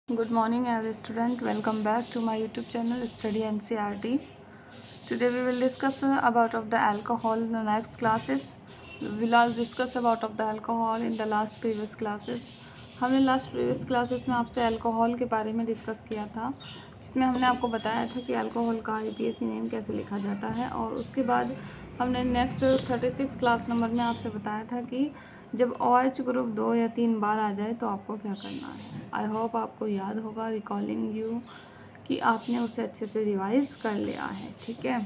Good morning, every student. Welcome back to my YouTube channel Study NCERT. Today we will discuss about of the alcohol in the next classes. We will discuss about of the alcohol in the last previous classes. हमने last previous classes में आपसे alcohol के बारे में discuss किया था, जिसमें हमने आपको बताया था कि अल्कोहल का IUPAC नेम कैसे लिखा जाता है। और उसके बाद हमने नेक्स्ट 36 क्लास नंबर में आपसे बताया था कि जब OH ग्रुप 2 या 3 बार आ जाए तो आपको क्या करना है। आई होप आपको याद होगा, रिकॉलिंग यू, कि आपने उसे अच्छे से रिवाइज कर लिया है। ठीक है,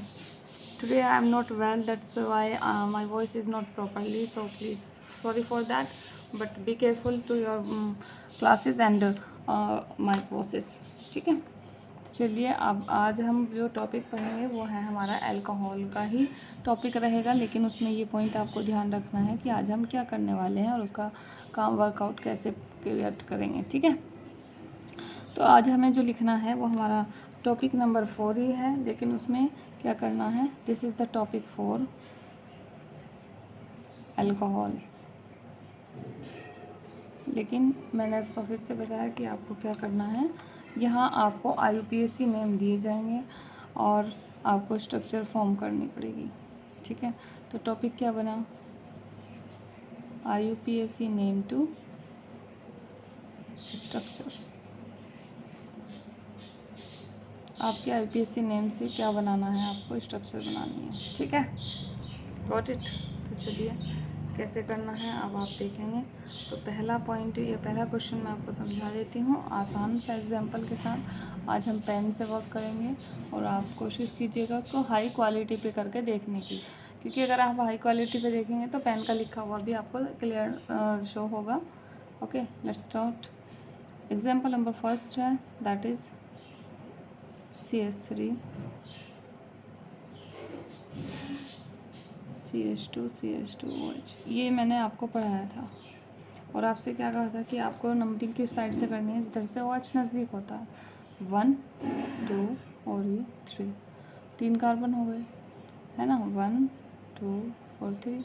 today I am not well, that's why my voice is not properly, so please sorry for that, but be careful to your classes and my process. ठीक है, चलिए अब आज हम जो टॉपिक पढ़ेंगे वो है हमारा अल्कोहल का ही टॉपिक रहेगा, लेकिन उसमें ये पॉइंट आपको ध्यान रखना है कि आज हम क्या करने वाले हैं और उसका काम वर्कआउट कैसे क्रिएट करेंगे। ठीक है, तो आज हमें जो लिखना है वो हमारा टॉपिक नंबर 4 ही है, लेकिन उसमें क्या करना है, this is the topic 4 alcohol. लेकिन मैंने आपको फिर से बताया कि आपको क्या करना है, यहाँ आपको IUPAC नेम दिए जाएंगे और आपको स्ट्रक्चर फॉर्म करनी पड़ेगी। ठीक है, तो टॉपिक क्या बना, IUPAC नेम टू स्ट्रक्चर। आपके IUPAC नेम से क्या बनाना है, आपको स्ट्रक्चर बनानी है। ठीक है, गॉट इट। तो चलिए कैसे करना है अब आप देखेंगे। तो पहला पॉइंट या पहला क्वेश्चन मैं आपको समझा देती हूँ आसान सा एग्जांपल के साथ। आज हम पेन से वर्क करेंगे और आप कोशिश कीजिएगा उसको हाई क्वालिटी पे करके देखने की, क्योंकि अगर आप हाई क्वालिटी पे देखेंगे तो पेन का लिखा हुआ भी आपको क्लियर शो होगा। Okay, let's start. Example number first है, that is CH3 CH2 CH2OH। ये मैंने आपको पढ़ाया था और आपसे क्या कहा था कि आपको नंबरिंग किस साइड से करनी है, जिधर से OH नज़दीक होता है। 1 2 और ये 3, 3 कार्बन हो गए, है ना। 1 2 और 3,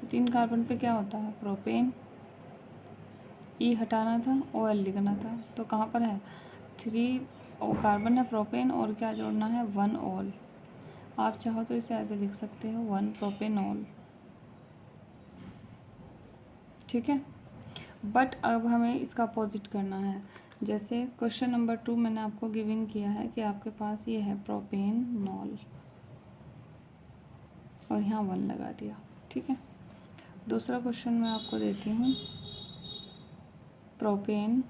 तो 3 कार्बन पे क्या होता है, प्रोपेन। E हटाना था, OL लिखना था, तो कहाँ पर है, 3 कार्बन है प्रोपेन, और क्या जोड़ना है, 1 OL। आप चाहो तो इसे ऐसे लिख सकते हो, 1 प्रोपेनॉल। ठीक है, बट अब हमें इसका अपोजिट करना है। जैसे क्वेश्चन नंबर 2 मैंने आपको गिवन किया है कि आपके पास ये है प्रोपेनॉल और यहाँ 1 लगा दिया। ठीक है, दूसरा क्वेश्चन मैं आपको देती हूँ, प्रोपेन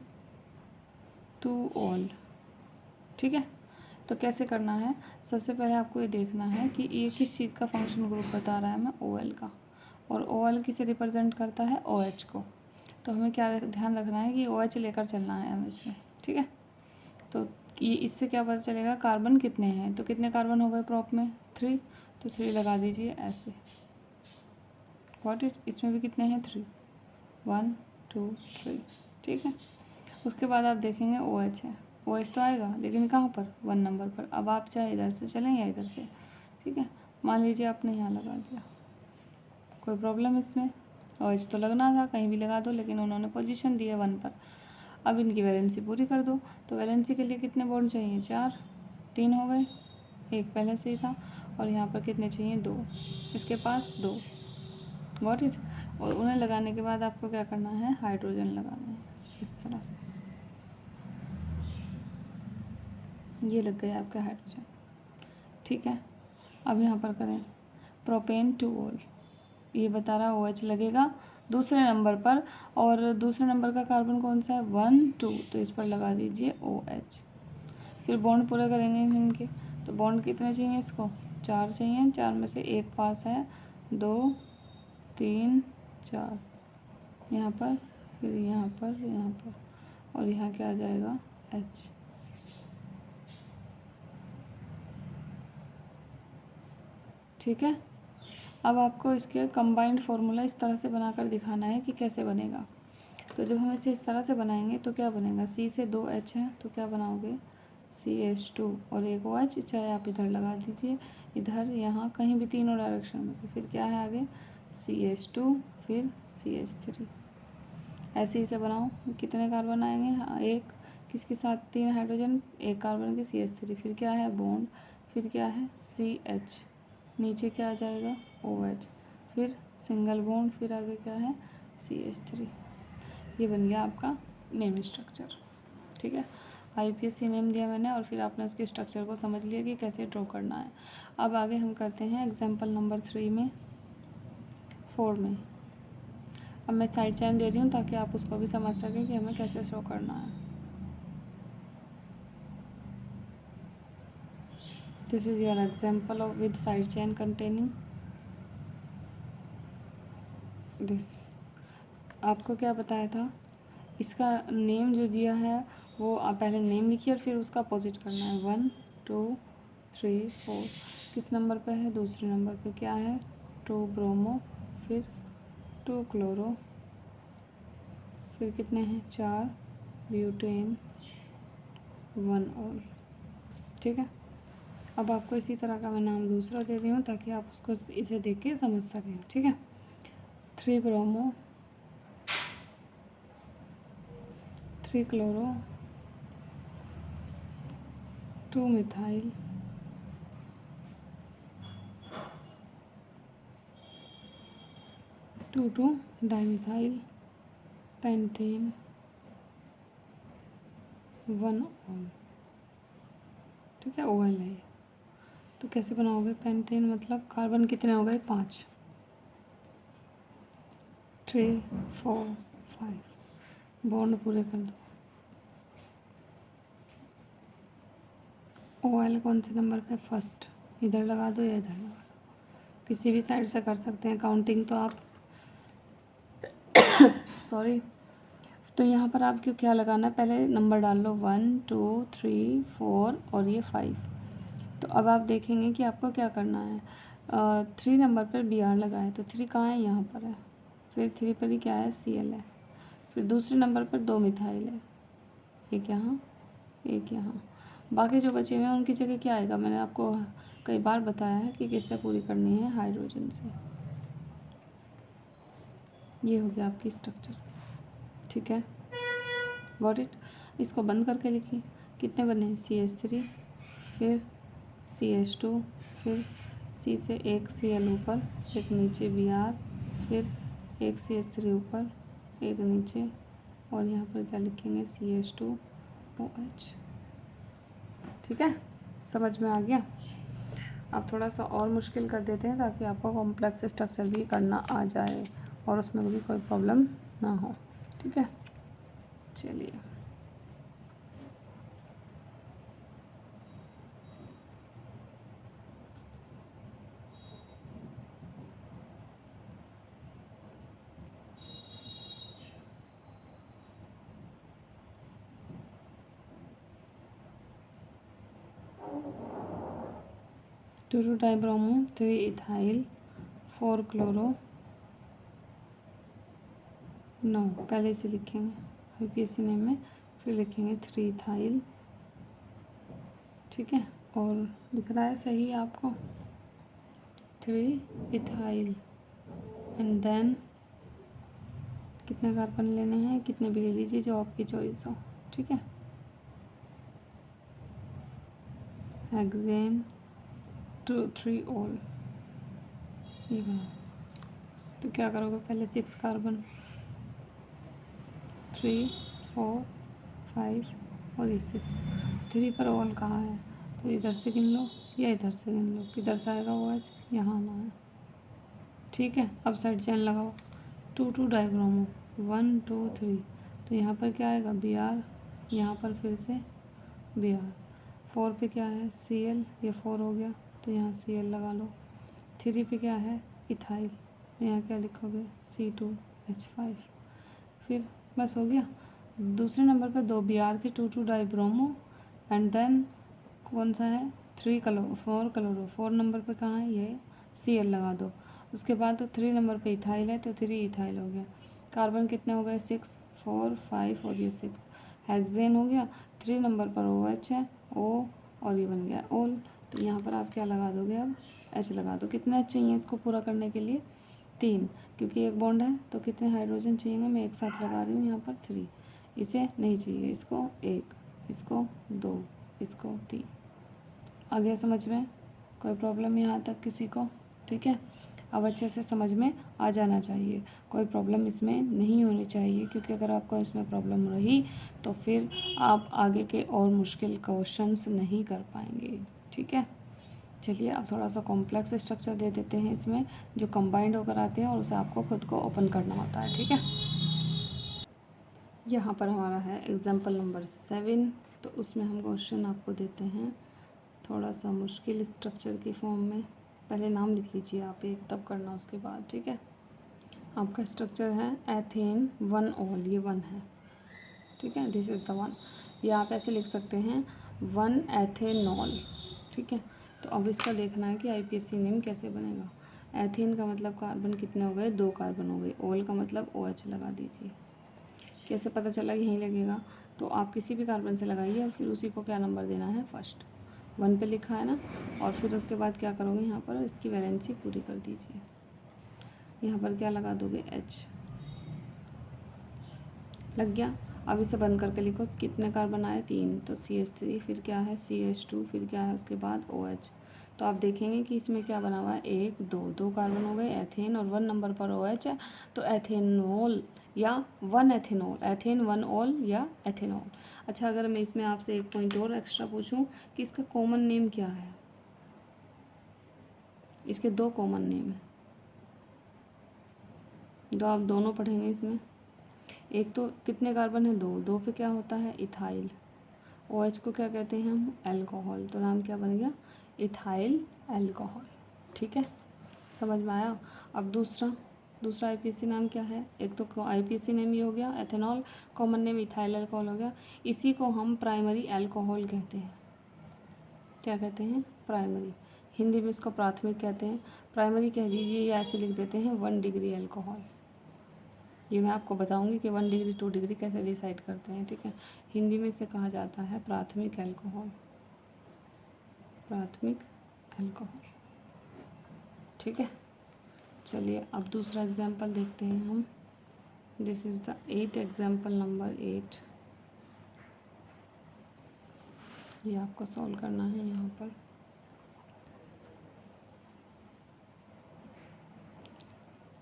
2OL। ठीक है, तो कैसे करना है, सबसे पहले आपको ये देखना है कि ये किस चीज़ का फंक्शन ग्रुप बता रहा है, मैं OL का, और OL किसे रिप्रेजेंट करता है, OH को। तो हमें क्या ध्यान रखना है कि OH लेकर चलना है हमें इसमें। ठीक है, तो ये इससे क्या पता चलेगा, कार्बन कितने हैं, तो कितने कार्बन हो गए प्रॉप में, 3, तो 3 लगा दीजिए ऐसे। गॉट इट, इसमें भी कितने हैं, 3, 1 2 3। ठीक है, उसके बाद आप देखेंगे OH है, OH तो आएगा लेकिन कहाँ पर, 1 नंबर पर। अब आप चाहे इधर से चलें या इधर से। ठीक है, मान लीजिए आपने यहाँ लगा दिया, कोई प्रॉब्लम इसमें, OH तो लगना था, कहीं भी लगा दो, लेकिन उन्होंने पोजीशन दी है 1 पर। अब इनकी वैलेंसी पूरी कर दो, तो वैलेंसी के लिए कितने बॉन्ड चाहिए, 4, 3 हो गए, एक पहले से ही था, और यहाँ पर कितने चाहिए, 2, इसके पास 2। गॉट इट, और उन्हें लगाने के बाद आपको क्या करना है, हाइड्रोजन लगाना है इस तरह से। ये लग गया आपका हाइड्रोजन। ठीक है, अब यहाँ पर करें प्रोपेन 2OL, ये बता रहा है OH लगेगा दूसरे नंबर पर, और दूसरे नंबर का कार्बन कौन सा है, 1 2, तो इस पर लगा दीजिए OH। फिर बॉन्ड पूरे करेंगे इनके, तो बॉन्ड कितने चाहिए इसको, 4 चाहिए, 4 में से एक पास है, 2 3 4, यहाँ पर, फिर यहाँ पर, यहाँ पर, और यहाँ क्या आ जाएगा, H। ठीक है, अब आपको इसके कंबाइंड फार्मूला इस तरह से बनाकर दिखाना है कि कैसे बनेगा। तो जब हम इसे इस तरह से बनाएंगे तो क्या बनेगा, C से 2 H है, तो क्या बनाओगे, CH2 और एक OH, चाहे आप इधर लगा दीजिए, इधर, यहाँ, कहीं भी, तीनों डायरेक्शन में से। फिर क्या है आगे, CH2, फिर CH3। ऐसे ही से बनाओ, कितने कार्बन आएंगे, हाँ, एक, किसके साथ 3 हाइड्रोजन, एक कार्बन की CH3, फिर क्या है बॉन्ड, फिर क्या है CH, नीचे क्या आ जाएगा OH, फिर सिंगल बॉन्ड, फिर आगे क्या है CH3। ये बन गया आपका नेम स्ट्रक्चर। ठीक है, IUPAC नेम दिया मैंने और फिर आपने उसके स्ट्रक्चर को समझ लिया कि कैसे ड्रॉ करना है। अब आगे हम करते हैं एग्जाम्पल नंबर 4 में। अब मैं साइड चेन दे रही हूँ ताकि आप उसको भी समझ सकें कि हमें कैसे शो करना है। This is your example of with side chain containing this. आपको क्या बताया था, इसका नेम जो दिया है वो आप पहले नेम लिखिए और फिर उसका अपोजिट करना है। 1 2 3 4, किस नंबर पे है, दूसरे नंबर पे क्या है 2 ब्रोमो, फिर 2 क्लोरो, फिर कितने हैं 4 ब्यूटेन, 1 ऑल। ठीक है, अब आपको इसी तरह का मैं नाम दूसरा दे रही हूँ ताकि आप उसको इसे देख के समझ सकें। ठीक है, 3 bromo, 3 chloro, 2 methyl, 2 dimethyl, pentane, 1 all. ठीक है, OL है ये। तो कैसे बनाओगे पेंटेन, मतलब कार्बन कितने हो गए 5, 3 4 5, बॉन्ड पूरे कर दो। OL कौन से नंबर पे, फर्स्ट, इधर लगा दो या इधर लगा दो, किसी भी साइड से कर सकते हैं काउंटिंग तो आप सॉरी। तो यहाँ पर आपको क्या लगाना है, पहले नंबर डाल लो 1 2 3 4 और ये 5। तो अब आप देखेंगे कि आपको क्या करना है। 3 नंबर पर BR लगा है तो 3 कहाँ है, यहाँ पर है, फिर 3 पर ही क्या है Cl है, फिर दूसरे नंबर पर 2 मिथाइल है, एक यहाँ एक यहाँ। बाकी जो बचे हुए हैं उनकी जगह क्या आएगा, मैंने आपको कई बार बताया है कि किससे पूरी करनी है, हाइड्रोजन से। ये हो गया आपकी स्ट्रक्चर। ठीक है, गॉट इट। इसको बंद करके लिखिए, कितने बने हैं CH3, फिर CH2, फिर C से एक Cl ऊपर, एक नीचे Br, फिर एक CH3 ऊपर, एक नीचे, और यहाँ पर क्या लिखेंगे CH2OH। ठीक है, समझ में आ गया। अब थोड़ा सा और मुश्किल कर देते हैं ताकि आपको कॉम्प्लेक्स स्ट्रक्चर भी करना आ जाए और उसमें भी कोई प्रॉब्लम ना हो। ठीक है, चलिए। टू डाइब्रोमो, 3 इथाइल, 4 क्लोरो, 9, पहले इसे लिखेंगे IUPAC नेम में, फिर लिखेंगे 3 इथाइल। ठीक है, और दिख रहा है सही आपको 3 इथाइल, एंड देन कितने कार्बन लेने हैं, कितने भी ले लीजिए जो आपकी चॉइस हो। ठीक है, हेक्सेन 2 3 ऑल, ये बना। तो क्या करोगे, पहले 6 कार्बन, 3 4 5 और ये 6, 3 पर ऑल कहाँ है, तो इधर से गिन लो या इधर से गिन लो, किधर से आएगा OH, यहाँ आना है। ठीक है, अब साइड चेन लगाओ, 2 डाइब्रोमो, 1 2 3, तो यहाँ पर क्या आएगा Br, यहाँ पर फिर से Br, 4 पे क्या है Cl, ये 4 हो गया तो यहाँ Cl लगा लो, 3 पे क्या है इथाइल, तो यहाँ क्या लिखोगे C2H5, फिर बस हो गया। दूसरे नंबर पर 2 Br थे, 2 डाइब्रोमो, एंड देन कौन सा है 4 क्लोरो, 4 नंबर पे कहाँ है ये Cl लगा दो। उसके बाद तो 3 नंबर पे इथाइल है तो 3 इथाइल हो गया। कार्बन कितने हो गए 6 4 5 और ये 6, हेक्सेन हो गया। 3 नंबर पर OH है, O, और ये बन गया ओल। तो यहाँ पर आप क्या लगा दोगे, अब H लगा दो। कितने H चाहिए इसको पूरा करने के लिए, 3, क्योंकि एक बॉन्ड है तो कितने हाइड्रोजन चाहिए, मैं एक साथ लगा रही हूँ यहाँ पर 3, इसे नहीं चाहिए इसको 1, 2, इसको 3। आ गया समझ में? कोई प्रॉब्लम यहाँ तक किसी को? ठीक है, अब अच्छे से समझ में आ जाना चाहिए, कोई प्रॉब्लम इसमें नहीं होनी चाहिए, क्योंकि अगर आपको इसमें प्रॉब्लम रही तो फिर आप आगे के और मुश्किल क्वेश्चंस नहीं कर पाएंगे। ठीक है, चलिए अब थोड़ा सा कॉम्प्लेक्स स्ट्रक्चर दे देते हैं इसमें, जो कंबाइंड होकर आते हैं और उसे आपको खुद को ओपन करना होता है। ठीक है, यहाँ पर हमारा है एग्जाम्पल नंबर 7, तो उसमें हम क्वेश्चन आपको देते हैं थोड़ा सा मुश्किल स्ट्रक्चर की फॉर्म में। पहले नाम लिख लीजिए आप एक, तब करना उसके बाद। ठीक है, आपका स्ट्रक्चर है एथेन 1 ऑल, ये 1 है। ठीक है, दिस इज़ द 1। ये आप ऐसे लिख सकते हैं 1 एथेनॉल। ठीक है, तो अब इसका देखना है कि आईपीएससी नेम कैसे बनेगा। एथेन का मतलब कार्बन कितने हो गए, 2 कार्बन हो गए। ऑल का मतलब OH लगा दीजिए। कैसे पता चला यहीं लगेगा, तो आप किसी भी कार्बन से लगाइए और फिर उसी को क्या नंबर देना है, फर्स्ट 1 पे लिखा है ना, और फिर उसके बाद क्या करोगे, यहाँ पर इसकी वैलेंसी पूरी कर दीजिए। यहाँ पर क्या लगा दोगे, H लग गया। अब इसे बंद करके लिखो, कितने कार्बन आए, 3, तो CH3, फिर क्या है CH2, फिर क्या है उसके बाद OH। तो आप देखेंगे कि इसमें क्या बना हुआ है, 1 2 कार्बन हो गए एथेन, और 1 नंबर पर OH है, तो एथेनॉल या 1 एथेनॉल, एथेन 1 ऑल या एथेनॉल। अच्छा, अगर मैं इसमें आपसे एक पॉइंट और एक्स्ट्रा पूछूं कि इसका कॉमन नेम क्या है, इसके 2 कॉमन नेम है, जो आप दोनों पढ़ेंगे इसमें। एक तो कितने कार्बन है, 2 पे क्या होता है, इथाइल। OH को क्या कहते हैं हम, अल्कोहल, तो नाम क्या बन गया, इथाइल अल्कोहल। ठीक है, समझ में आया। अब दूसरा आईपीएससी नाम क्या है, एक तो आईपीएससी नेम ये हो गया ethanol, common name ethyl alcohol हो गया। इसी को हम प्राइमरी अल्कोहल कहते हैं। क्या कहते हैं, प्राइमरी। हिंदी में इसको प्राथमिक कहते हैं, प्राइमरी कह दीजिए, या ऐसे लिख देते हैं 1 डिग्री अल्कोहल। ये मैं आपको बताऊंगी कि 1 डिग्री 2 डिग्री कैसे डिसाइड करते हैं। ठीक है, हिंदी में इसे कहा जाता है प्राथमिक अल्कोहल, प्राथमिक अल्कोहल। ठीक है, चलिए अब दूसरा एग्जाम्पल देखते हैं हम। This is the 8 example number 8। ये आपको सॉल्व करना है। यहाँ पर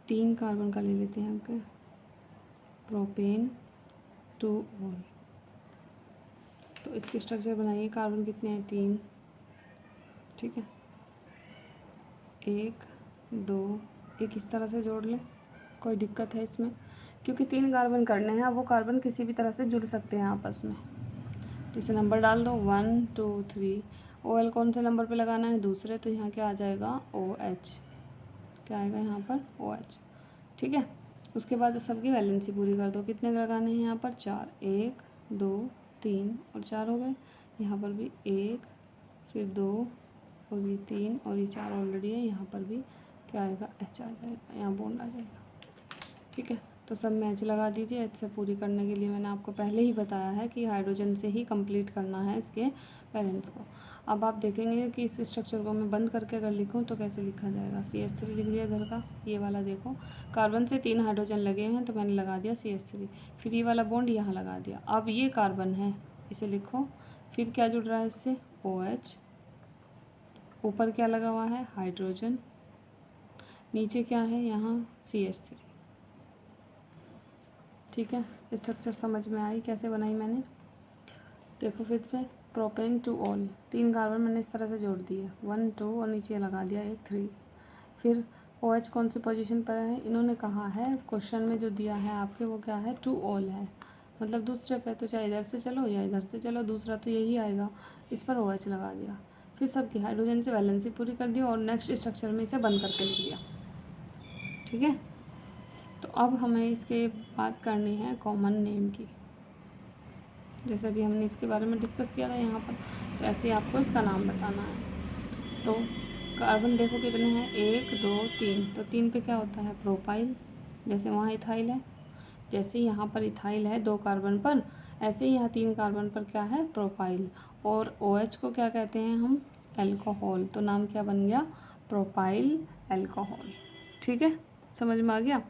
3 कार्बन का ले लेते हैं आपके, प्रोपेन 2 ऑल। तो इसकी स्ट्रक्चर बनाइए, कार्बन कितने हैं, 3। ठीक है, 1 2, एक इस तरह से जोड़ लें, कोई दिक्कत है इसमें, क्योंकि 3 कार्बन करने हैं, वो कार्बन किसी भी तरह से जुड़ सकते हैं आपस में। तो इसे नंबर डाल दो, 1 2 3। OL कौन से नंबर पे लगाना है, दूसरे, तो यहाँ क्या आ जाएगा, OH। क्या आएगा यहाँ पर, OH। ठीक है, उसके बाद सबकी वैलेंसी पूरी कर दो। कितने लगाने हैं यहाँ पर, 4, 1 2 3 और 4 हो गए। यहाँ पर भी 1, फिर 2 और ये 3 और ये 4 ऑलरेडी है। यहाँ पर भी क्या आएगा, H आ जाएगा, यहाँ बॉन्ड आ जाएगा। ठीक है, तो सब में H लगा दीजिए। H से पूरी करने के लिए मैंने आपको पहले ही बताया है कि हाइड्रोजन से ही कंप्लीट करना है इसके बैलेंस को। अब आप देखेंगे कि इस स्ट्रक्चर को मैं बंद करके अगर लिखूं तो कैसे लिखा जाएगा, CH3 लिख दिया इधर का, ये वाला देखो, कार्बन से 3 हाइड्रोजन लगे हैं तो मैंने लगा दिया CH3, फिर ये वाला बॉन्ड यहाँ लगा दिया। अब ये कार्बन है, इसे लिखो, फिर क्या जुड़ रहा है इससे, OH, ऊपर क्या लगा हुआ है, हाइड्रोजन, नीचे क्या है, यहाँ CH3। ठीक है, स्ट्रक्चर समझ में आई कैसे बनाई मैंने। देखो फिर से, प्रोपेन 2 ऑल, 3 कार्बन मैंने इस तरह से जोड़ दिए, 1 2 और नीचे लगा दिया एक 3। फिर OH कौन सी पोजीशन पर है, इन्होंने कहा है क्वेश्चन में जो दिया है आपके, वो क्या है, 2 ऑल है, मतलब दूसरे पे, तो चाहे इधर से चलो या इधर से चलो, दूसरा तो यही आएगा, इस पर OH लगा दिया। फिर सबकी हाइड्रोजन से वैलेंसी पूरी कर दी और नेक्स्ट स्ट्रक्चर में इसे बंद करके लिख दिया। ठीक है, तो अब हमें इसके बात करनी है कॉमन नेम की, जैसे भी हमने इसके बारे में डिस्कस किया था यहाँ पर, तो ऐसे ही आपको इसका नाम बताना है। तो कार्बन देखो कितने हैं, 1 2 3, तो 3 पे क्या होता है, प्रोपाइल, जैसे वहाँ इथाइल है, जैसे यहाँ पर इथाइल है 2 कार्बन पर, ऐसे ही यहाँ 3 कार्बन पर क्या है, प्रोपाइल। और OH को क्या कहते हैं हम, अल्कोहल, तो नाम क्या बन गया, प्रोपाइल अल्कोहल। ठीक है, समझ में आ गया।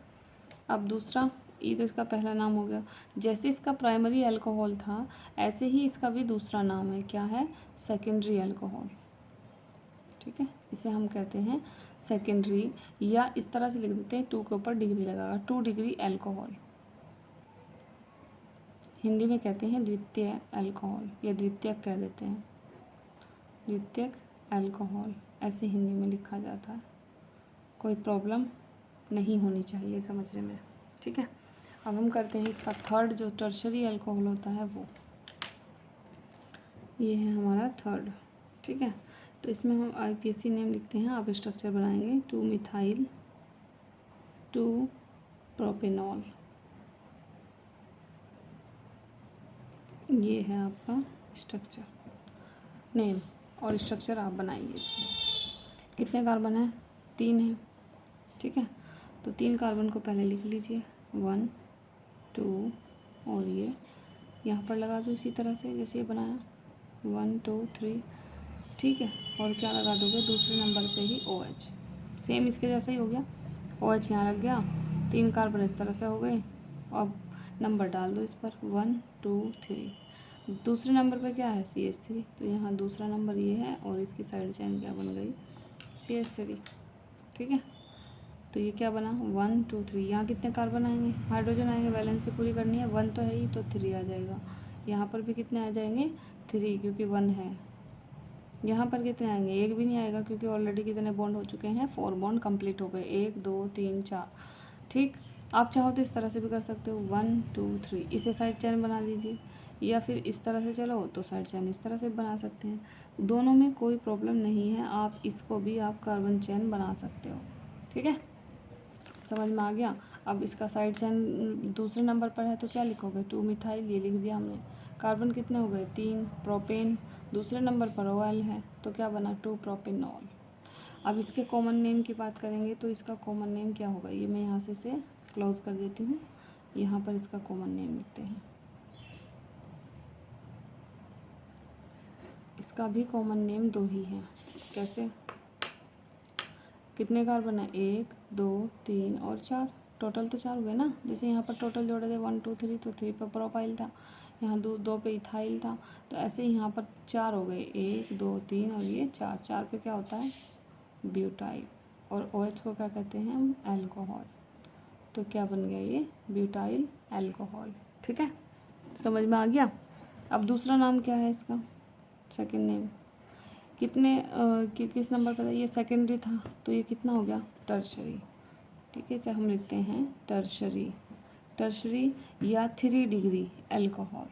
अब दूसरा ई तो इसका पहला नाम हो गया। जैसे इसका प्राइमरी अल्कोहल था ऐसे ही इसका भी दूसरा नाम है, क्या है, सेकेंडरी अल्कोहल। ठीक है, इसे हम कहते हैं सेकेंडरी, या इस तरह से लिख देते हैं, 2 के ऊपर डिग्री लगाकर 2 डिग्री अल्कोहल। हिंदी में कहते हैं द्वितीय अल्कोहल, या द्वितीयक कह देते हैं, द्वितीयक अल्कोहल ऐसे हिंदी में लिखा जाता है। कोई प्रॉब्लम नहीं होनी चाहिए समझने में। ठीक है, अब हम करते हैं इसका थर्ड, जो टर्शरी अल्कोहल होता है वो, ये है हमारा थर्ड। ठीक है, तो इसमें हम IPSC नेम लिखते हैं, आप स्ट्रक्चर बनाएंगे 2 मिथाइल 2 प्रोपेनॉल, ये है आपका स्ट्रक्चर नेम, और स्ट्रक्चर आप बनाइए इसके। कितने कार्बन है, 3 है। ठीक है, तो 3 कार्बन को पहले लिख लीजिए, 1 2, और ये यहाँ पर लगा दो इसी तरह से जैसे ये बनाया, 1 2 3। ठीक है, और क्या लगा दोगे, दूसरे नंबर से ही OH, सेम इसके जैसा ही हो गया, OH यहाँ लग गया, 3 कार्बन इस तरह से हो गए। अब नंबर डाल दो इस पर, 1 2 3। दूसरे नंबर पर क्या है, CH3, तो यहाँ दूसरा नंबर ये है, और इसकी साइड चेन क्या बन गई, CH3। ठीक है, तो ये क्या बना, 1 2 3। यहाँ कितने कार्बन आएंगे, हाइड्रोजन आएंगे, वैलेंसी पूरी करनी है, 1 तो है ही, तो 3 आ जाएगा। यहाँ पर भी कितने आ जाएंगे, 3, क्योंकि 1 है। यहाँ पर कितने आएंगे, 1 भी नहीं आएगा, क्योंकि ऑलरेडी कितने बॉन्ड हो चुके हैं, 4 बॉन्ड कंप्लीट हो गए, 1 2 3 4। ठीक, आप चाहो तो इस तरह से भी कर सकते हो, 1 2 3, इसे साइड चेन बना दीजिए, या फिर इस तरह से चलो तो साइड चेन इस तरह से बना सकते हैं। दोनों में कोई प्रॉब्लम नहीं है, आप इसको भी आप कार्बन चेन बना सकते हो। ठीक है, समझ में आ गया। अब इसका साइड चेन दूसरे नंबर पर है तो क्या लिखोगे, 2 मिथाइल, ये लिख दिया हमने। कार्बन कितने हो गए, 3। प्रोपेन दूसरे नंबर पर OL है, तो क्या बना, 2 प्रोपेनॉल। अब इसके कॉमन नेम की बात करेंगे तो इसका कॉमन नेम क्या होगा, ये मैं यहाँ से इसे क्लोज कर देती हूँ, यहाँ पर इसका कॉमन नेम लिखते हैं। इसका भी कॉमन नेम 2 ही है। कैसे, कितने कार्बन है, 1 2 3 और 4, टोटल तो 4 हुए ना। जैसे यहाँ पर टोटल जोड़े थे 1 2 3, तो 3 पर प्रोपाइल था, यहाँ 2 पे इथाइल था, तो ऐसे ही यहाँ पर 4 हो गए, 1 2 3 और ये 4, 4 पे क्या होता है, ब्यूटाइल, और OH को क्या कहते हैं हम, अल्कोहल। तो क्या बन गया ये, ब्यूटाइल अल्कोहल। ठीक है, समझ में आ गया। अब दूसरा नाम क्या है इसका, सेकेंड नेम, कितने किस नंबर पर है, ये सेकेंडरी था, तो ये कितना हो गया, टर्शरी। ठीक है, इसे हम लिखते हैं टर्शरी, टर्शरी या 3 डिग्री अल्कोहल।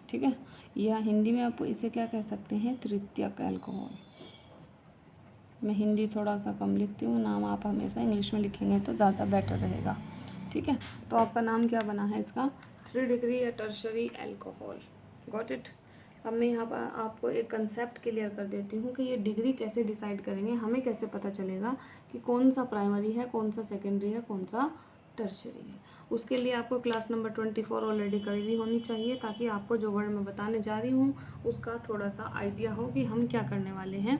ठीक है, या हिंदी में आप इसे क्या कह सकते हैं, तृतीयक अल्कोहल। मैं हिंदी थोड़ा सा कम लिखती हूँ, नाम आप हमेशा इंग्लिश में लिखेंगे तो ज़्यादा बेटर रहेगा। ठीक है, तो आपका नाम क्या बना है इसका, 3 डिग्री या टर्शरी अल्कोहल। Got it. अब मैं यहाँ पर आपको एक कंसेप्ट क्लियर कर देती हूँ कि ये डिग्री कैसे डिसाइड करेंगे, हमें कैसे पता चलेगा कि कौन सा प्राइमरी है, कौन सा सेकेंडरी है, कौन सा टर्शरी है। उसके लिए आपको क्लास नंबर 24 ऑलरेडी करी हुई होनी चाहिए, ताकि आपको जो वर्ड मैं बताने जा रही हूँ उसका थोड़ा सा आइडिया हो कि हम क्या करने वाले हैं।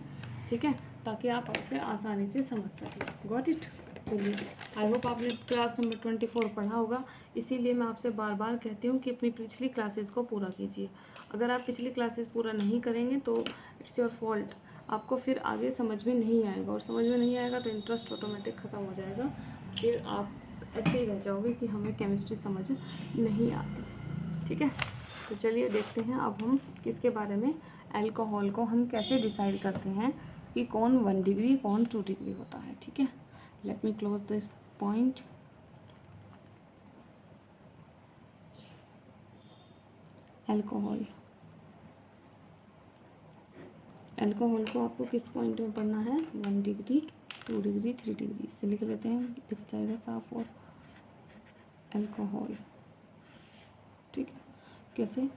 ठीक है, ताकि आप उसे आसानी से समझ सकें। Got it. चलिए, आई होप आपने क्लास नंबर 24 पढ़ा होगा, इसीलिए मैं आपसे बार बार कहती हूँ कि अपनी पिछली क्लासेस को पूरा कीजिए। अगर आप पिछली क्लासेस पूरा नहीं करेंगे तो इट्स योर फॉल्ट, आपको फिर आगे समझ में नहीं आएगा, और समझ में नहीं आएगा तो इंटरेस्ट ऑटोमेटिक ख़त्म हो जाएगा, फिर आप ऐसे ही रह जाओगे कि हमें केमिस्ट्री समझ नहीं आती। ठीक है, तो चलिए देखते हैं अब हम किसके बारे में, अल्कोहल को हम कैसे डिसाइड करते हैं कि कौन 1 डिग्री कौन 2 डिग्री होता है। ठीक है, let me close this point. Alcohol, alcohol को आपको किस पॉइंट में पढ़ना है, 1 डिग्री 2 डिग्री 3 डिग्री, इससे लिख लेते हैं, दिख जाएगा साफ। और अल्कोहल, ठीक है, कैसे,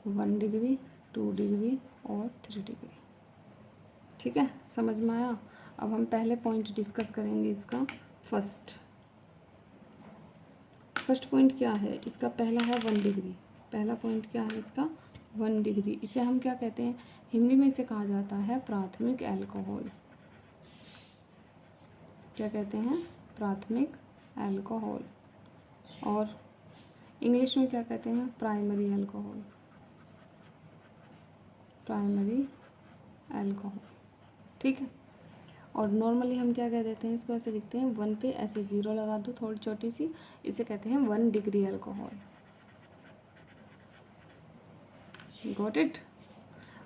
1 डिग्री 2 डिग्री और 3 डिग्री। ठीक है, समझ में आया। अब हम पहले पॉइंट डिस्कस करेंगे इसका। फर्स्ट पॉइंट क्या है इसका, पहला है 1 डिग्री। पहला पॉइंट क्या है इसका, 1 डिग्री। इसे हम क्या कहते हैं, हिंदी में इसे कहा जाता है प्राथमिक अल्कोहल। क्या कहते हैं, प्राथमिक अल्कोहल, और इंग्लिश में क्या कहते हैं, प्राइमरी अल्कोहल, प्राइमरी अल्कोहल। ठीक है, और नॉर्मली हम क्या कह देते हैं, इसको ऐसे लिखते हैं, 1 पे ऐसे 0 लगा दो थोड़ी छोटी सी, इसे कहते हैं 1 डिग्री अल्कोहल। Got it.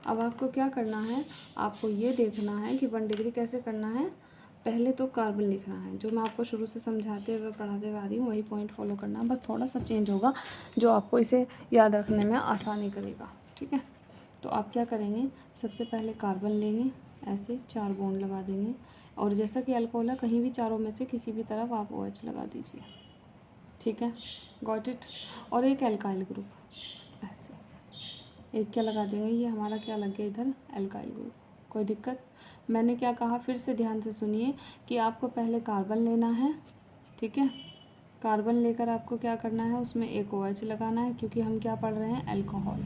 अब आपको क्या करना है, आपको ये देखना है कि 1 डिग्री कैसे करना है। पहले तो कार्बन लिखना है, जो मैं आपको शुरू से समझाते हुए पढ़ाते हुए आ रही हूँ वही पॉइंट फॉलो करना है, बस थोड़ा सा चेंज होगा जो आपको इसे याद रखने में आसानी करेगा। ठीक है, तो आप क्या करेंगे, सबसे पहले कार्बन लेंगे, ऐसे 4 बॉन्ड लगा देंगे, और जैसा कि अल्कोहल है कहीं भी चारों में से किसी भी तरफ आप OH लगा दीजिए। ठीक है, गॉट इट। और एक एल्काइल ग्रुप ऐसे एक क्या लगा देंगे, ये हमारा क्या लग गया इधर, एल्काइल ग्रुप। कोई दिक्कत। मैंने क्या कहा, फिर से ध्यान से सुनिए कि आपको पहले कार्बन लेना है। ठीक है, कार्बन लेकर आपको क्या करना है, उसमें एक OH लगाना है, क्योंकि हम क्या पढ़ रहे हैं, अल्कोहल।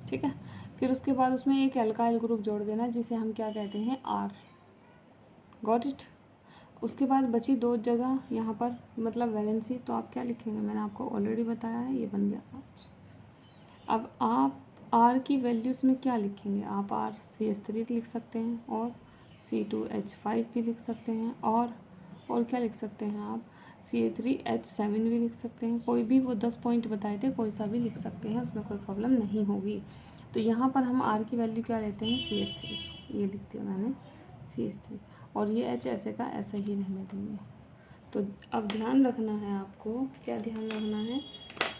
ठीक है, फिर उसके बाद उसमें एक एल्काइल ग्रुप जोड़ देना, जिसे हम क्या कहते हैं, R। Got it. उसके बाद बची 2 जगह यहाँ पर, मतलब वैलेंसी, तो आप क्या लिखेंगे, मैंने आपको ऑलरेडी बताया है, ये बन गया 5। अब आप R की वैल्यूज़ में क्या लिखेंगे, आप RCH3 लिख सकते हैं, और C2H5 भी लिख सकते हैं, और क्या लिख सकते हैं आप, CH3H7 भी लिख सकते हैं। कोई भी, वो 10 पॉइंट बताए थे, कोई सा भी लिख सकते हैं, उसमें कोई प्रॉब्लम नहीं होगी। तो यहाँ पर हम R की वैल्यू क्या लेते हैं, CH3, ये लिख दिया मैंने CH3, और ये H ऐसे का ऐसा ही रहने देंगे। तो अब ध्यान रखना है आपको, क्या ध्यान रखना है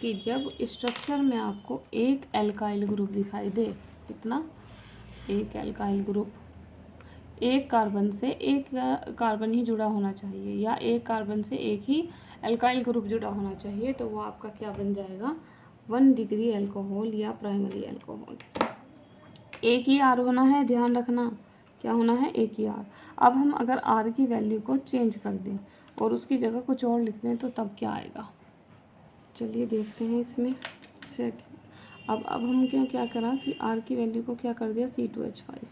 कि जब स्ट्रक्चर में आपको एक एल्काइल ग्रुप दिखाई दे, कितना, एक एल्काइल ग्रुप, एक कार्बन से एक कार्बन ही जुड़ा होना चाहिए, या एक कार्बन से एक ही एल्काइल ग्रुप जुड़ा होना चाहिए, तो वो आपका क्या बन जाएगा, 1 डिग्री अल्कोहल या प्राइमरी अल्कोहल। एक ही R होना है, ध्यान रखना, क्या होना है, एक ही R। अब हम अगर R की वैल्यू को चेंज कर दें और उसकी जगह कुछ और लिख दें, तो तब क्या आएगा, चलिए देखते हैं इसमें। सेट अब हम क्या करा कि R की वैल्यू को क्या कर दिया, C2H5।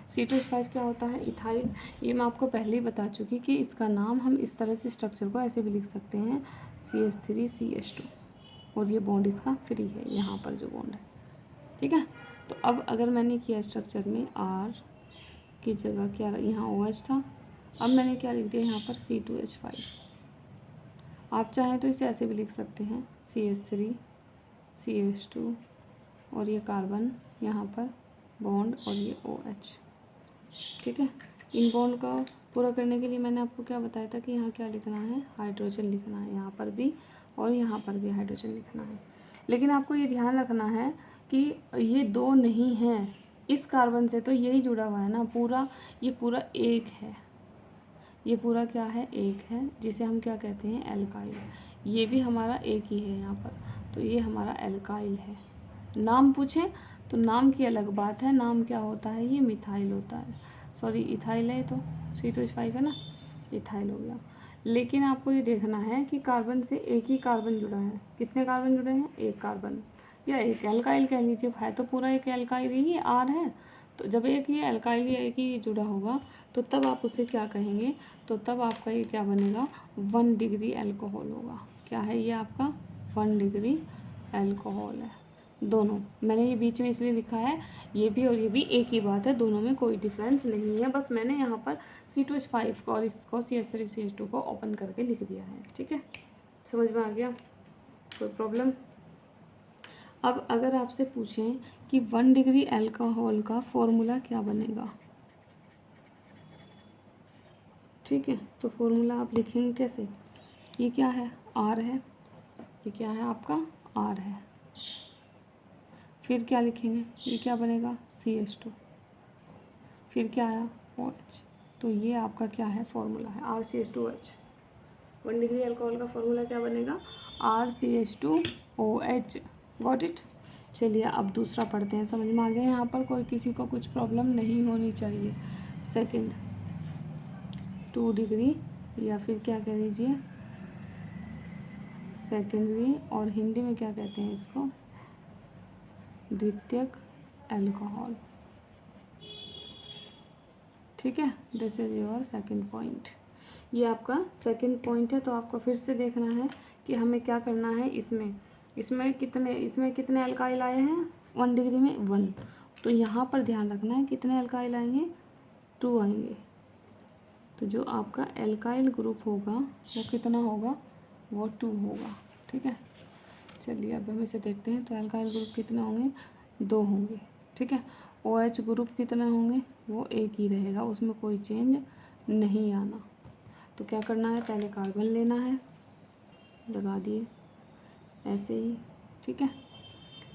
C2H5 क्या होता है, इथाइल। ये मैं आपको पहले ही बता चुकी कि इसका नाम हम इस तरह से स्ट्रक्चर को ऐसे भी लिख सकते हैं, CH3CH2, और ये बॉन्ड इसका फ्री है, यहाँ पर जो बॉन्ड है। ठीक है, तो अब अगर मैंने किया स्ट्रक्चर में R की जगह क्या, यहाँ OH था, अब मैंने क्या लिख दिया यहाँ पर, C2H5। आप चाहें तो इसे ऐसे भी लिख सकते हैं, CH3 CH2, और ये कार्बन यहाँ पर बॉन्ड, और ये OH। ठीक है, इन बॉन्ड का पूरा करने के लिए मैंने आपको क्या बताया था कि यहाँ क्या लिखना है, हाइड्रोजन लिखना है, यहाँ पर भी और यहाँ पर भी हाइड्रोजन लिखना है। लेकिन आपको ये ध्यान रखना है कि ये 2 नहीं हैं, इस कार्बन से तो यही जुड़ा हुआ है ना पूरा, ये पूरा एक है, ये पूरा क्या है, एक है, जिसे हम क्या कहते हैं, एल्काइल। ये भी हमारा एक ही है यहाँ पर, तो ये हमारा एल्काइल है। नाम पूछें तो नाम की अलग बात है, नाम क्या होता है, ये मिथाइल होता है, सॉरी इथाइल है, तो C2H5 है ना, इथाइल हो गया। लेकिन आपको ये देखना है कि कार्बन से एक ही कार्बन जुड़ा है, कितने कार्बन जुड़े हैं, एक कार्बन, या एक एल्काइल कह लीजिए, है तो पूरा एक एल्काइल ही R है। तो जब एक ही एल्काइल या एक ही जुड़ा होगा, तो तब आप उसे क्या कहेंगे, तो तब आपका ये क्या बनेगा, 1 डिग्री अल्कोहल होगा। क्या है ये आपका, 1 डिग्री अल्कोहल है। दोनों मैंने ये बीच में इसलिए लिखा है, ये भी और ये भी एक ही बात है, दोनों में कोई डिफरेंस नहीं है, बस मैंने यहाँ पर C2H5 को और इसको CH3CH2 को ओपन करके लिख दिया है। ठीक है, समझ में आ गया, कोई प्रॉब्लम। अब अगर आपसे पूछें कि 1 डिग्री अल्कोहल का फॉर्मूला क्या बनेगा, ठीक है, तो फॉर्मूला आप लिखेंगे कैसे, ये क्या है, R है, ये क्या है आपका, R है, फिर क्या लिखेंगे, ये क्या बनेगा, CH2, फिर क्या आया, OH। तो ये आपका क्या है, फॉर्मूला है, RCH2OH। 1 डिग्री अल्कोहल का फॉर्मूला क्या बनेगा, RCH2OH। Got it. चलिए अब दूसरा पढ़ते हैं, समझ में आ गया, यहाँ पर कोई किसी को कुछ प्रॉब्लम नहीं होनी चाहिए। सेकंड, 2 डिग्री, या फिर क्या कह लीजिए, सेकेंडरी, और हिंदी में क्या कहते हैं इसको, द्वितीयक अल्कोहल। ठीक है, this is your second point. ये आपका सेकंड पॉइंट है। तो आपको फिर से देखना है कि हमें क्या करना है। इसमें कितने अल्काइल आए हैं 1 डिग्री में 1। तो यहाँ पर ध्यान रखना है कितने अल्काइल आएंगे 2 आएंगे। तो जो आपका एल्काइल ग्रुप होगा वो कितना होगा, वो 2 होगा। ठीक है, चलिए अब हम इसे देखते हैं। तो एल्काइल ग्रुप कितने होंगे, 2 होंगे। ठीक है, OH ग्रुप कितने होंगे, वो एक ही रहेगा, उसमें कोई चेंज नहीं आना। तो क्या करना है, पहले कार्बन लेना है, लगा दिए ऐसे ही। ठीक है,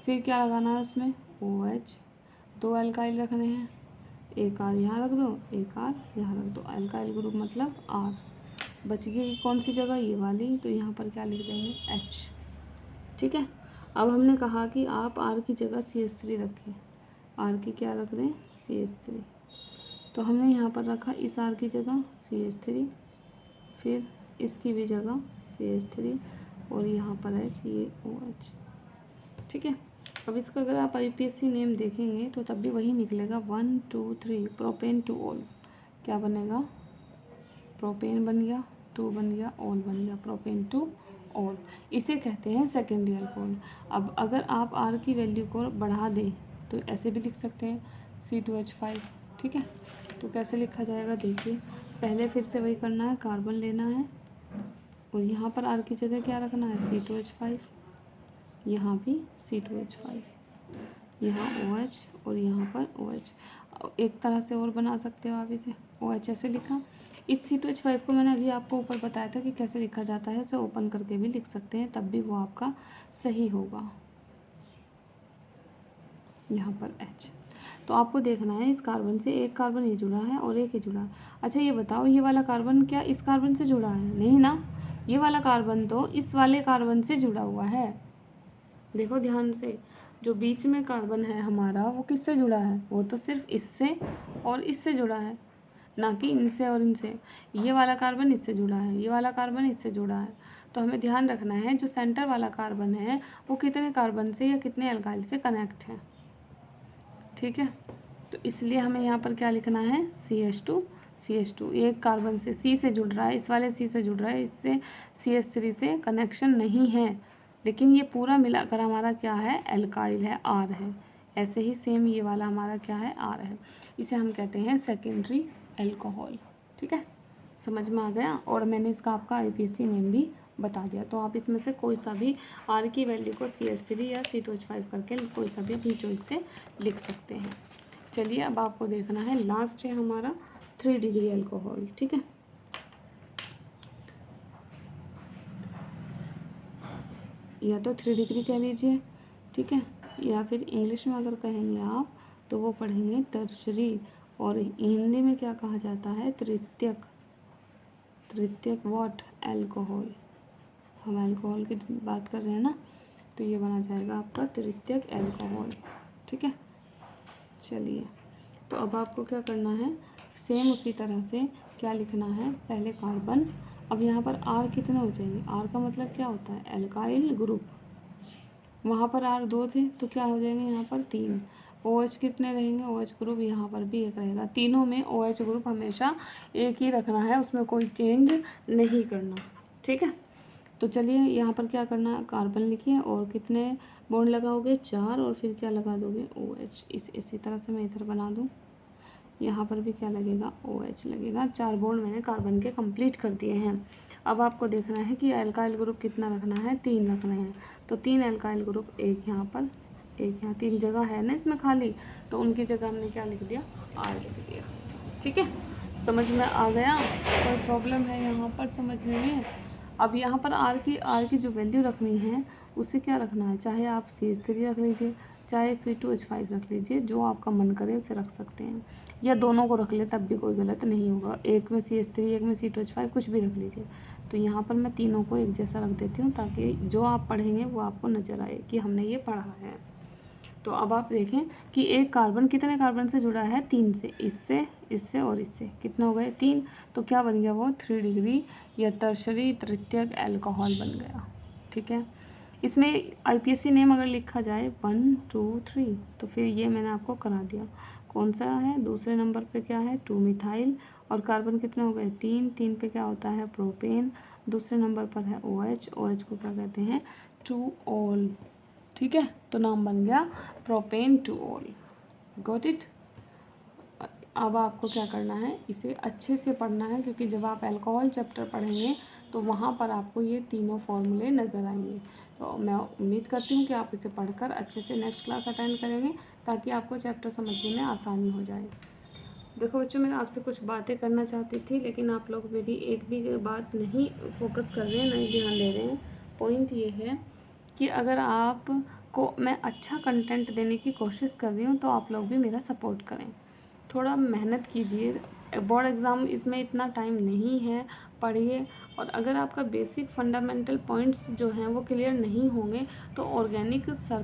फिर क्या लगाना है उसमें OH, 2 एल्काइल रखने हैं, एक आर यहाँ रख दो, एक आर यहाँ रख दो। एल्काइल ग्रुप मतलब R। बच गई कौन सी जगह, ये वाली, तो यहाँ पर क्या लिख देंगे H। ठीक है, अब हमने कहा कि आप R की जगह CH3 रखें। R की क्या रख दें, CH3। तो हमने यहाँ पर रखा इस R की जगह CH3, फिर इसकी भी जगह CH3 और यहाँ पर H, ये OH। ठीक है, अब इसका अगर आप IPSC नेम देखेंगे तो तब भी वही निकलेगा 1 2 3 प्रोपेन टू ऑल। क्या बनेगा, प्रोपेन बन गया, 2 बन गया, ऑल बन गया, प्रोपेन टू ऑल। इसे कहते हैं सेकेंडरी अल्कोहल। अब अगर आप R की वैल्यू को बढ़ा दें तो ऐसे भी लिख सकते हैं C2H5। ठीक है, तो कैसे लिखा जाएगा देखिए, पहले फिर से वही करना है, कार्बन लेना है और यहाँ पर R की जगह क्या रखना है C2H5, यहाँ भी C2H5, यहाँ OH और यहाँ पर OH। एक तरह से और बना सकते हो आप इसे, OH ऐसे लिखा। इस C2H5 को मैंने अभी आपको ऊपर बताया था कि कैसे लिखा जाता है, उसे ओपन करके भी लिख सकते हैं, तब भी वो आपका सही होगा। यहाँ पर H। तो आपको देखना है इस कार्बन से एक कार्बन ये जुड़ा है और एक ये जुड़ा है। अच्छा ये बताओ, ये वाला कार्बन क्या इस कार्बन से जुड़ा है, नहीं ना, ये वाला कार्बन तो इस वाले कार्बन से जुड़ा हुआ है। देखो ध्यान से, जो बीच में कार्बन है हमारा वो किससे जुड़ा है, वो तो सिर्फ इससे और इससे जुड़ा है, ना कि इनसे और इनसे। ये वाला कार्बन इससे जुड़ा है, ये वाला कार्बन इससे जुड़ा है। तो हमें ध्यान रखना है जो सेंटर वाला कार्बन है वो कितने कार्बन से या कितने एल्काइल से कनेक्ट है। ठीक है, तो इसलिए हमें यहाँ पर क्या लिखना है CH2। एक कार्बन से C से जुड़ रहा है, इस वाले C से जुड़ रहा है, इससे CH3 से कनेक्शन नहीं है, लेकिन ये पूरा मिलाकर हमारा क्या है, एल्काइल है, R है। ऐसे ही सेम ये वाला हमारा क्या है, R है। इसे हम कहते हैं सेकेंडरी अल्कोहल। ठीक है, समझ में आ गया। और मैंने इसका आपका IPSC नेम भी बता दिया। तो आप इसमें से कोई सा भी R की वैल्यू को CH3 या C2H5 करके कोई सा भी अपनी चॉइस से लिख सकते हैं। चलिए अब आपको देखना है, लास्ट है हमारा 3 डिग्री अल्कोहल। ठीक है, या तो 3 डिग्री कह लीजिए, ठीक है, या फिर इंग्लिश में अगर कहेंगे आप तो वो पढ़ेंगे टर्शरी, और हिंदी में क्या कहा जाता है, तृतीयक व्हाट, अल्कोहल। हम अल्कोहल की बात कर रहे हैं ना, तो ये बना जाएगा आपका तृतीयक अल्कोहल। ठीक है, चलिए तो अब आपको क्या करना है, सेम उसी तरह से क्या लिखना है, पहले कार्बन। अब यहाँ पर R कितने हो जाएंगे, R का मतलब क्या होता है, एल्काइल ग्रुप। वहाँ पर R 2 थे तो क्या हो जाएंगे यहाँ पर 3। OH कितने रहेंगे, OH ग्रुप यहाँ पर भी एक रहेगा। तीनों में OH ग्रुप हमेशा एक ही रखना है, उसमें कोई चेंज नहीं करना। ठीक है, तो चलिए यहाँ पर क्या करना है, कार्बन लिखिए और कितने बॉन्ड लगाओगे, 4, और फिर क्या लगा दोगे OH। इसी तरह से मैं इधर बना दूँ, यहाँ पर भी क्या लगेगा, OH लगेगा। 4 बॉन्ड मैंने कार्बन के कंप्लीट कर दिए हैं। अब आपको देखना है कि एल्काइल ग्रुप कितना रखना है, 3 रखने हैं। तो 3 एल्काइल ग्रुप, एक यहाँ पर, एक यहाँ, 3 जगह है ना इसमें खाली, तो उनकी जगह हमने क्या लिख दिया, R लिख दिया। ठीक है, समझ में आ गया, कोई प्रॉब्लम है यहाँ पर समझने में। अब यहाँ पर R की जो वैल्यू रखनी है उसे क्या रखना है, चाहे आप CH3 रख लीजिए, चाहे C2H5 रख लीजिए, जो आपका मन करे उसे रख सकते हैं, या दोनों को रख ले तब भी कोई गलत नहीं होगा। एक में CH3 एक में C2H5 कुछ भी रख लीजिए। तो यहाँ पर मैं तीनों को एक जैसा रख देती हूँ ताकि जो आप पढ़ेंगे वो आपको नज़र आए कि हमने ये पढ़ा है। तो अब आप देखें कि एक कार्बन कितने कार्बन से जुड़ा है, 3 से, इससे और इससे, कितने हो गए, 3। तो क्या बन गया वो 3 डिग्री या टर्शरी तृतीयक अल्कोहल बन गया। ठीक है, इसमें आईपीएससी नेम अगर लिखा जाए 1 2 3 तो फिर ये मैंने आपको करा दिया। कौन सा है? दूसरे नंबर पे क्या है? 2 मिथाइल, और कार्बन कितने हो गए? 3। 3 पे क्या होता है? प्रोपेन। दूसरे नंबर पर है OH। OH को क्या कहते हैं? 2 ऑल। ठीक है, तो नाम बन गया प्रोपेन 2 ऑल। Got it. अब आपको क्या करना है, इसे अच्छे से पढ़ना है, क्योंकि जब आप अल्कोहल चैप्टर पढ़ेंगे तो वहाँ पर आपको ये तीनों फॉर्मूले नज़र आएंगे। तो मैं उम्मीद करती हूँ कि आप इसे पढ़कर अच्छे से नेक्स्ट क्लास अटेंड करेंगे, ताकि आपको चैप्टर समझने में आसानी हो जाए। देखो बच्चों, मैं आपसे कुछ बातें करना चाहती थी, लेकिन आप लोग मेरी एक भी बात नहीं फोकस कर रहे हैं, नहीं ध्यान दे रहे हैं। पॉइंट ये है कि अगर आप को मैं अच्छा कंटेंट देने की कोशिश कर रही हूँ तो आप लोग भी मेरा सपोर्ट करें, थोड़ा मेहनत कीजिए। बोर्ड एग्ज़ाम इसमें इतना टाइम नहीं है, पढ़िए। और अगर आपका बेसिक फंडामेंटल पॉइंट्स जो हैं वो क्लियर नहीं होंगे तो ऑर्गेनिक सर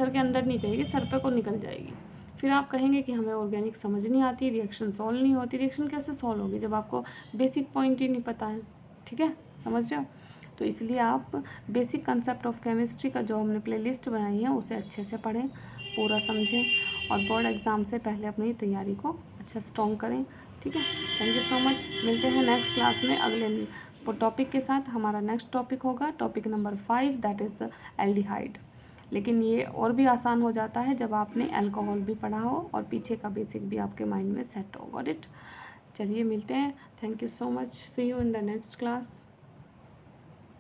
के अंदर नहीं जाएगी, सर पे को निकल जाएगी। फिर आप कहेंगे कि हमें ऑर्गेनिक समझ नहीं आती, रिएक्शन सॉल्व नहीं होती। रिएक्शन कैसे सॉल्व होगी जब आपको बेसिक पॉइंट ही नहीं पता है? ठीक है, समझ रहे हो? तो इसलिए आप बेसिक कंसेप्ट ऑफ केमिस्ट्री का जो हमने प्लेलिस्ट बनाई है उसे अच्छे से पढ़ें, पूरा समझें, और बोर्ड एग्ज़ाम से पहले अपनी तैयारी को अच्छा स्ट्रॉन्ग करें। ठीक है, थैंक यू सो मच। मिलते हैं नेक्स्ट क्लास में अगले टॉपिक के साथ। हमारा नेक्स्ट टॉपिक होगा topic number 5, that is the aldehyde. लेकिन ये और भी आसान हो जाता है जब आपने अल्कोहल भी पढ़ा हो और पीछे का बेसिक भी आपके माइंड में सेट हो। Got it. चलिए मिलते हैं। Thank you so much. See you in the next class.